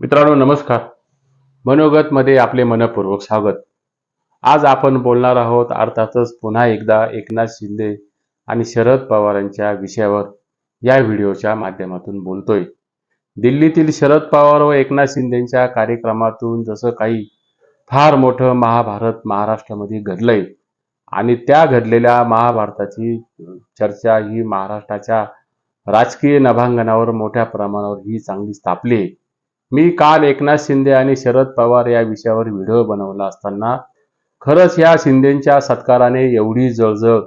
मित्रांनो नमस्कार. मनोगत मध्ये आपले मनपूर्वक स्वागत. आज आपण बोलणार आहोत अर्थातच पुन्हा एकदा एकनाथ शिंदे आणि शरद पवारांच्या विषयावर या व्हिडिओच्या माध्यमातून बोलतोय. दिल्लीतील शरद पवार व एकनाथ शिंदेच्या कार्यक्रमातून जसं काही फार मोठं महाभारत महाराष्ट्रामध्ये घडलंय आणि त्या घडलेल्या महाभारताची चर्चा ही महाराष्ट्राच्या राजकीय नभांगणावर मोठ्या प्रमाणावर ही चांगली तापली. मी काल एकनाथ शिंदे आणि शरद पवार या विषयावर व्हिडिओ बनवला असताना खरंच या शिंदेच्या सत्काराने एवढी जळजळ,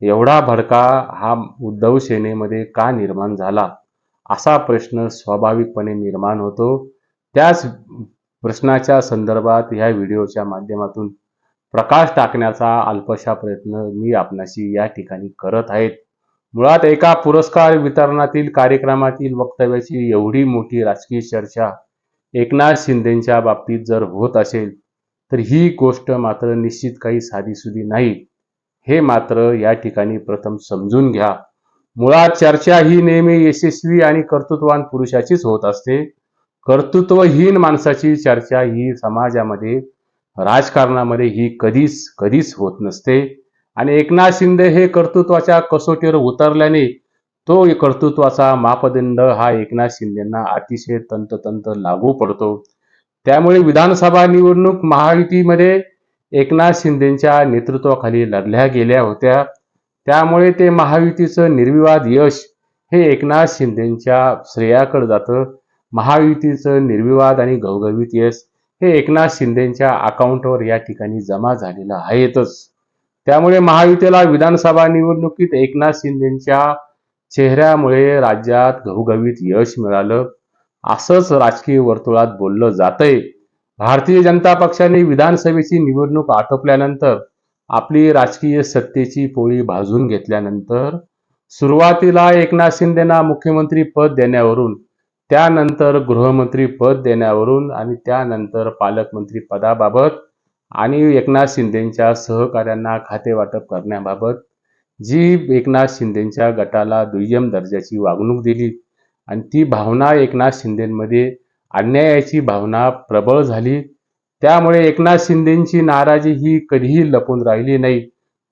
एवढा भडका हा उद्धव सेनेमध्ये का निर्माण झाला, असा प्रश्न स्वाभाविकपणे निर्माण होतो. त्याच प्रश्नाच्या संदर्भात ह्या व्हिडिओच्या माध्यमातून प्रकाश टाकण्याचा अल्पशा प्रयत्न मी आपणाशी या ठिकाणी करत आहेत. मुळात एका पुरस्कार वितरणातील कार्यक्रमातील वक्तव्याची एवढी मोठी राजकीय चर्चा एकनाथ शिंदेच्या बाबतीत जर होत असेल तर ही गोष्ट मात्र निश्चित काही साधीसुधी नाही, हे मात्र या ठिकाणी प्रथम समजून घ्या. मुळात चर्चा ही नेहमी यशस्वी आणि कर्तृत्ववान पुरुषाचीच होत असते. कर्तृत्वहीन माणसाची चर्चा ही समाजामध्ये, राजकारणामध्ये ही कधीच होत नसते. आणि एकनाथ शिंदे हे कर्तृत्वाच्या कसोटीवर उतरल्याने तो कर्तृत्वाचा मापदंड हा एकनाथ शिंदेंना अतिशय तंतोतंत लागू पडतो. त्यामुळे विधानसभा निवडणूक महायुतीमध्ये एकनाथ शिंदेच्या नेतृत्वाखाली लढल्या गेल्या होत्या. त्यामुळे ते महायुतीचं निर्विवाद यश हे एकनाथ शिंदेच्या श्रेयाकडे जातं. महायुतीचं निर्विवाद आणि घवघवीत यश हे एकनाथ शिंदेच्या अकाउंटवर या ठिकाणी जमा झालेलं आहेतच. त्यामुळे महायुतीला विधानसभा निवडणुकीत एकनाथ शिंदेच्या चेहऱ्यामुळे राज्यात घवघवीत यश मिळालं, असंच राजकीय वर्तुळात बोललं जातंय. भारतीय जनता पक्षाने विधानसभेची निवडणूक आटोपल्यानंतर आपली राजकीय सत्तेची पोळी भाजून घेतल्यानंतर सुरुवातीला एकनाथ शिंदेना मुख्यमंत्री पद देण्यावरून, त्यानंतर गृहमंत्री पद देण्यावरून आणि त्यानंतर पालकमंत्री पदाबाबत आणि एकनाथ शिंदेच्या सहकाऱ्यांना खाते वाटप करण्याबाबत जी एकनाथ शिंदेच्या गटाला दुय्यम दर्जाची वागणूक दिली आणि ती भावना एकनाथ शिंदेमध्ये अन्यायाची भावना प्रबळ झाली. त्यामुळे एकनाथ शिंदेची नाराजी ही कधीही लपून राहिली नाही.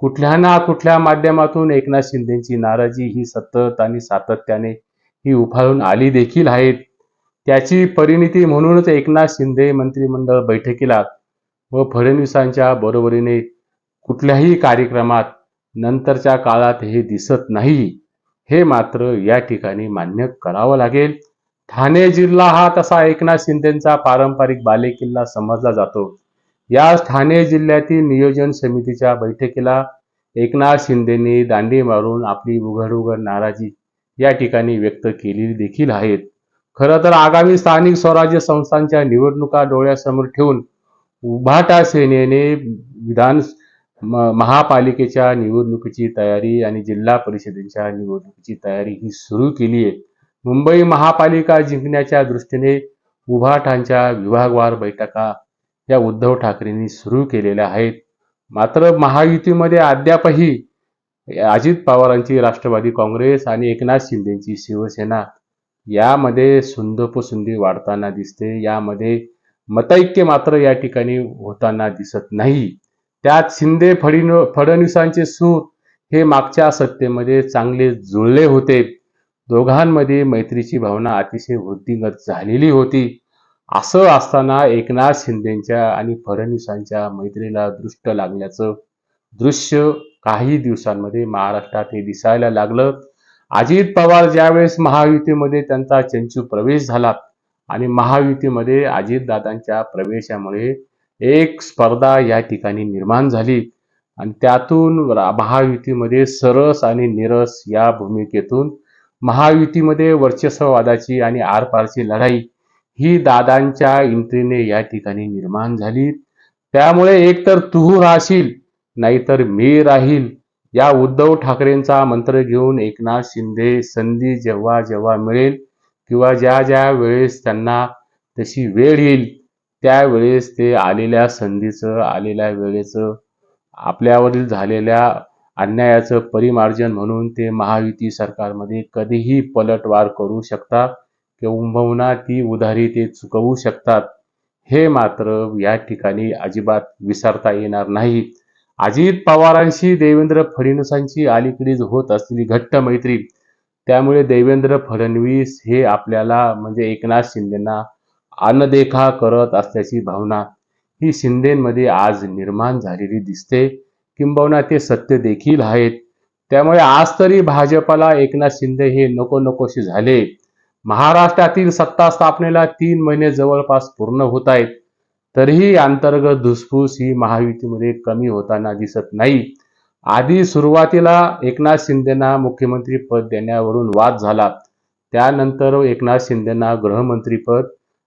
कुठल्या ना कुठल्या माध्यमातून एकनाथ शिंदेची नाराजी ही सतत आणि सातत्याने ही उफाळून आली देखील आहेत. त्याची परिणिती म्हणूनच एकनाथ शिंदे मंत्रिमंडळ बैठकीला व फडणवीसांच्या बरोबरीने कुठल्याही कार्यक्रमात नंतरच्या काळात हे दिसत नाही, हे मात्र या ठिकाणी मान्य करावं लागेल. ठाणे जिल्हा हा तसा एकनाथ शिंदेचा पारंपरिक बालेकिल्ला समजला जातो. या ठाणे जिल्ह्यातील नियोजन समितीच्या बैठकीला एकनाथ शिंदेंनी दांडी मारून आपली उघड नाराजी या ठिकाणी व्यक्त केलेली देखील आहेत. खरं तर आगामी स्थानिक स्वराज्य संस्थांच्या निवडणुका डोळ्यासमोर ठेवून उभाटा सेनेने महापालिकेच्या निवडणुकीची तयारी आणि जिल्हा परिषदेच्या निवडणुकीची तयारी ही सुरू केली आहे. मुंबई महापालिका जिंकण्याच्या दृष्टीने उभाटांच्या विभागवार बैठका या उद्धव ठाकरेंनी सुरू केलेल्या आहेत. मात्र महायुतीमध्ये अद्यापही अजित पवारांची राष्ट्रवादी काँग्रेस आणि एकनाथ शिंदेची शिवसेना यामध्ये सुंदोपसुंदी वाढताना दिसते. यामध्ये मतैक्य मात्र या ठिकाणी होताना दिसत नाही. त्यात शिंदे फडणवीसांचे सूर हे मागच्या सत्तेमध्ये चांगले जुळले होते. दोघांमध्ये मैत्रीची भावना अतिशय वृद्धिंगत झालेली होती. असं असताना एकनाथ शिंदेच्या आणि फडणवीसांच्या मैत्रीला दृष्ट लागल्याचं दृश्य काही दिवसांमध्ये महाराष्ट्रात हे दिसायला लागलं. अजित पवार ज्यावेळेस महायुतीमध्ये त्यांचा चंचू प्रवेश झाला आणि महायुतीमध्ये अजितदादांच्या प्रवेशामुळे एक स्पर्धा या ठिकाणी निर्माण झाली आणि त्यातून महायुतीमध्ये सरस आणि निरस या भूमिकेतून महायुतीमध्ये वर्चस्ववादाची आणि आरपारची लढाई ही दादांच्या एंट्रीने या ठिकाणी निर्माण झाली. त्यामुळे एकतर तू राहशील नाहीतर मी राहील या उद्धव ठाकरेंचा मंत्र घेऊन एकनाथ शिंदे संधी जेव्हा जेव्हा मिळेल किंवा ज्या ज्या वेळेस त्यांना तशी वेळ येईल त्यावेळेस ते आलेल्या संधीचं, आलेल्या वेळेचं, आपल्यावरील झालेल्या अन्यायाचं परिमार्जन म्हणून ते महायुती सरकारमध्ये कधीही पलटवार करू शकतात किंबहुना ती उधारी ते चुकवू शकतात, हे मात्र या ठिकाणी अजिबात विसरता येणार नाही. अजित पवारांशी देवेंद्र फडणवीसांची अलीकडेच होत असलेली घट्ट मैत्री, त्यामुळे देवेंद्र फडणवीस हे आपल्याला म्हणजे एकनाथ शिंदेना अनदेखा करत असल्याची भावना ही शिंदेमध्ये आज निर्माण झालेली दिसते, किंबहुना ते सत्य देखील आहेत. त्यामुळे आज तरी भाजपला एकनाथ शिंदे हे नको नकोसे झाले. महाराष्ट्रातील सत्ता स्थापनेला 3 महिने जवळपास पूर्ण होत आहेत, तरीही अंतर्गत धुसफूस ही महायुतीमध्ये कमी होताना दिसत नाही. आधी सुरुवातीला एकनाथ शिंदेना मुख्यमंत्री पद देण्यावरून वाद झाला, त्यानंतर एकनाथ शिंदेना गृहमंत्रीपद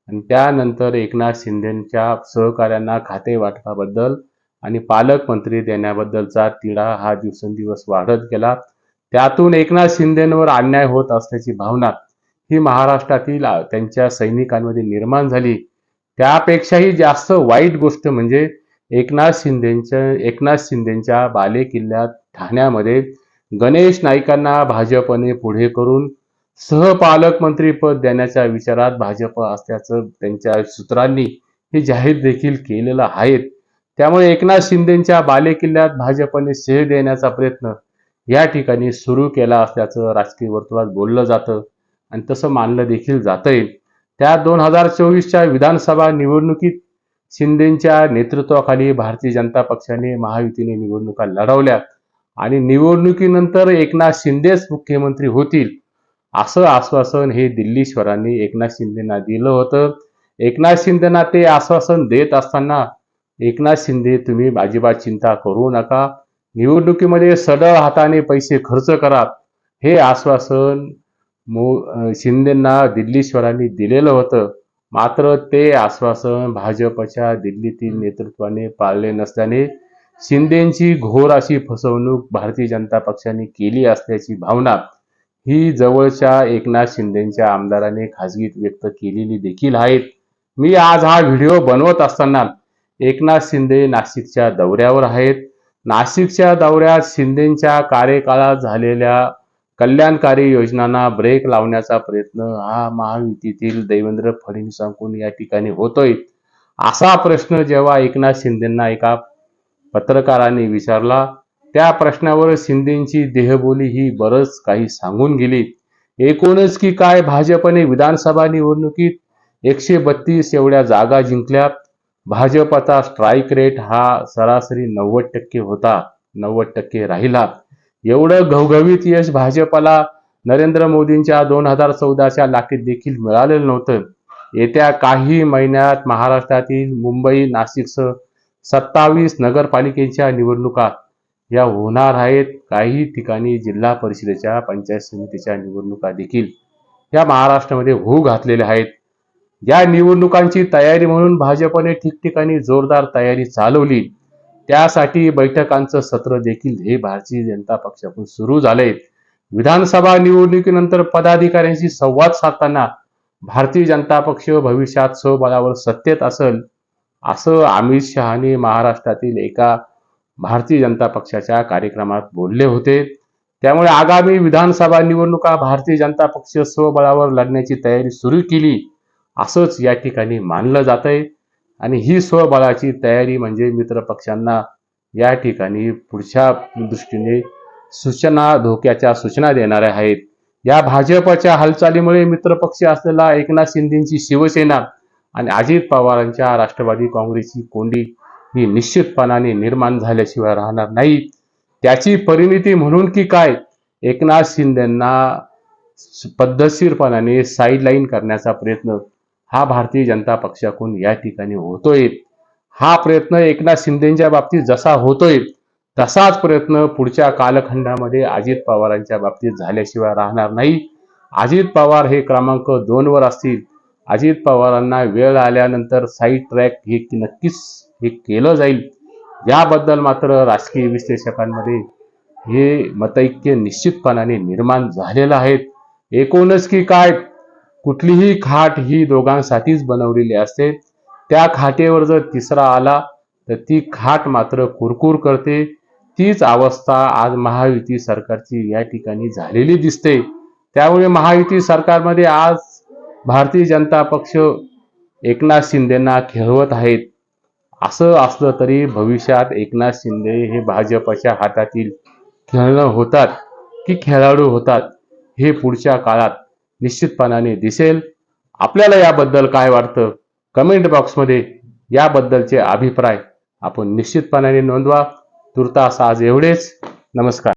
आणि त्यानंतर एकनाथ शिंदेच्या सहकाऱ्यांना खाते वाटपाबद्दल आणि पालकमंत्री देण्याबद्दलचा तिढा हा दिवसेंदिवस वाढत गेला. त्यातून एकनाथ शिंदेंवर अन्याय होत असल्याची भावना ही महाराष्ट्रातील त्यांच्या सैनिकांमध्ये निर्माण झाली. त्यापेक्षाही जास्त वाईट गोष्ट म्हणजे एकनाथ शिंदेच्या बालेकिल्ल्यात ठाण्यामध्ये गणेश नाईकांना भाजपने पुढे करून सहपालकमंत्रीपद देण्याच्या विचारात भाजप असल्याचं त्यांच्या सूत्रांनी हे जाहीर देखील केलेलं आहे. त्यामुळे एकनाथ शिंदेच्या बालेकिल्ल्यात भाजपने शेळ देण्याचा प्रयत्न या ठिकाणी सुरू केला असल्याचं राजकीय वर्तुळात बोललं जातं आणि तसं मानलं देखील जातंय. त्या 2024च्या विधानसभा निवडणुकीत शिंदेच्या नेतृत्वाखाली भारतीय जनता पक्षाने महायुतीने निवडणुका लढवल्या आणि निवडणुकीनंतर एकनाथ शिंदेच मुख्यमंत्री होतील असं आश्वासन हे दिल्लीश्वरांनी एकनाथ शिंदेना दिलं होतं. एकनाथ शिंदेना ते आश्वासन देत असताना एकनाथ शिंदे तुम्ही अजिबात चिंता करू नका, निवडणुकीमध्ये सढळ हाताने पैसे खर्च करा, हे आश्वासन शिंदेंना दिल्लीश्वरांनी दिलेलं होतं. मात्र ते आश्वासन भाजपच्या दिल्लीतील नेतृत्वाने पाळले नसल्याने शिंदेची घोर अशी फसवणूक भारतीय जनता पक्षाने केली असल्याची भावना ही जवळच्या एकनाथ शिंदेच्या आमदाराने खासगीत व्यक्त केलेली देखील आहे. मी आज हा व्हिडिओ बनवत असताना एकनाथ शिंदे नाशिकच्या दौऱ्यावर आहेत. नाशिकच्या दौऱ्यात शिंदेच्या कार्यकाळात झालेल्या कल्याणकारी योजनांना ब्रेक लावण्याचा प्रयत्न हा महायुतीतील देवेंद्र फडणवीसांकडून या ठिकाणी होतोय. असा प्रश्न जेव्हा एकनाथ शिंदेंना एका पत्रकाराने विचारला, त्या प्रश्नावर शिंदेची देहबोली ही बरंच काही सांगून गेली. एकूणच की काय भाजपने विधानसभा निवडणुकीत 132 एवढ्या जागा जिंकल्या. भाजपचा स्ट्राईक रेट हा सरासरी 90% होता, 90% राहिला. एवढं घवघवीत यश भाजपला नरेंद्र मोदींच्या 2014च्या लाटेत देखील मिळालेलं नव्हतं. येत्या काही महिन्यात महाराष्ट्रातील मुंबई, नाशिकसह 27 नगरपालिकेच्या निवडणुका या होणार आहेत. काही ठिकाणी जिल्हा परिषदेच्या, पंचायत समितीच्या निवडणुका देखील या महाराष्ट्रामध्ये होऊ घातलेल्या आहेत. या निवडणुकांची तयारी म्हणून भाजपने ठिकठिकाणी जोरदार तयारी चालवली. त्यासाठी बैठकांचं सत्र देखील हे भारतीय जनता पक्षाकडून सुरू झाले. विधानसभा निवडणुकीनंतर पदाधिकाऱ्यांशी संवाद साधताना भारतीय जनता पक्ष भविष्यात स्वबळावर सत्तेत असेल असं अमित शहानी महाराष्ट्रातील एका भारतीय जनता पक्षाच्या कार्यक्रमात बोलले होते. त्यामुळे आगामी विधानसभा निवडणुका भारतीय जनता पक्ष स्वबळावर लढण्याची तयारी सुरू केली असंच या ठिकाणी मानलं जातंय. आणि ही स्वबळाची तयारी म्हणजे मित्र पक्षांना या ठिकाणी पुढच्या दृष्टीने धोक्याच्या सूचना देणाऱ्या आहेत. या भाजपच्या हालचालीमुळे मित्रपक्ष असलेला एकनाथ शिंदेची शिवसेना आणि अजित पवारांच्या राष्ट्रवादी काँग्रेसची कोंडी ही निश्चितपणाने निर्माण झाल्याशिवाय राहणार नाही. त्याची परिणती म्हणून की काय एकनाथ शिंदेंना पद्धतशीरपणाने साईडलाईन करण्याचा प्रयत्न हा भारतीय जनता पक्षाकडून या ठिकाणी होतोय. हा प्रयत्न एकनाथ शिंदेच्या बाबतीत जसा होतोय तसाच प्रयत्न पुढच्या कालखंडामध्ये अजित पवारांच्या बाबतीत झाल्याशिवाय राहणार नाही. अजित पवार हे क्रमांक 2 वर असतील. अजित पवारांना वेळ आल्यानंतर साईड ट्रॅक हे नक्कीच हे केलं जाईल. याबद्दल मात्र राजकीय विश्लेषकांमध्ये हे मतैक्य निश्चितपणाने निर्माण झालेलं आहे. एकूणच की काय कुठलीही खाट ही दोघांसाठीच बनवलेली असते. त्या खाटेवर जर तिसरा आला तर ती खाट मात्र कुरकुर करते. तीच अवस्था आज महायुती सरकारची या ठिकाणी झालेली दिसते. त्यामुळे महायुती सरकारमध्ये आज भारतीय जनता पक्ष एकनाथ शिंदेना खेळवत आहेत. असं असलं तरी भविष्यात एकनाथ शिंदे हे भाजपच्या हातातील खेळणं होतात की खेळाडू होतात हे पुढच्या काळात निश्चितपणाने दिसेल. आपल्याला याबद्दल काय वाटतं कमेंट बॉक्समध्ये याबद्दलचे अभिप्राय आपण निश्चितपणाने नोंदवा. तुर्तास आज एवढेच. नमस्कार.